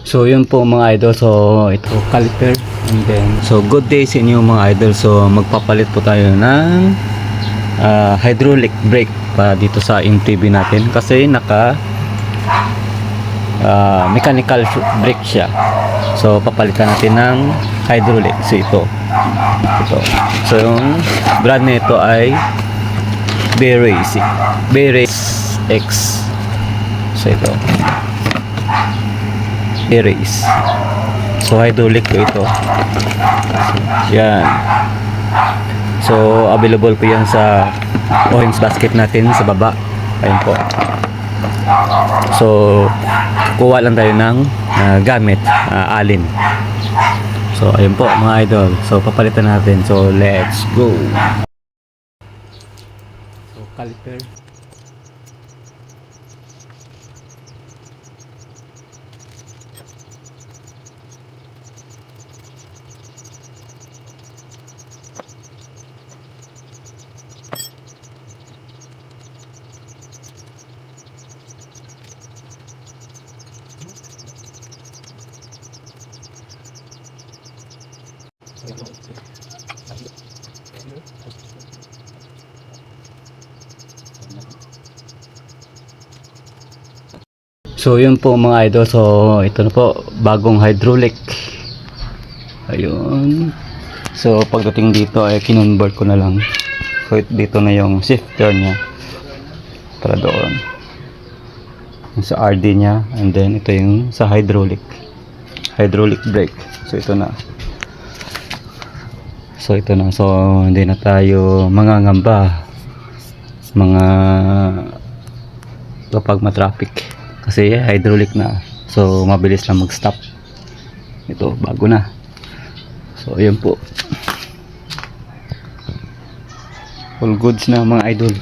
So yun po mga idol, so ito caliper, and then so good day sa inyo mga idol. So magpapalit po tayo ng hydraulic brake para dito sa MTB natin kasi naka mechanical brake siya. So papalitan natin ng hydraulic. So ito. So yung brand nito ay B-Race X. So ito B-Race. So hydraulic po ito. Yan. So available po yan sa orange basket natin sa baba. Ayun po. So kuha lang tayo ng gamit, alin. So ayun po mga idol. So papalitan natin. So let's go. So caliper. So yun po mga idol, so ito na po bagong hydraulic. Ayun. So pagdating dito ay kinonvert ko na lang. So dito na yung shifter niya para doon sa RD niya, and then ito yung sa hydraulic brake. So ito na. So hindi na tayo mangangamba kapag ma-traffic kasi hydraulic na. So mabilis lang mag-stop. Ito bago na. So ayun po. All goods na mga idol.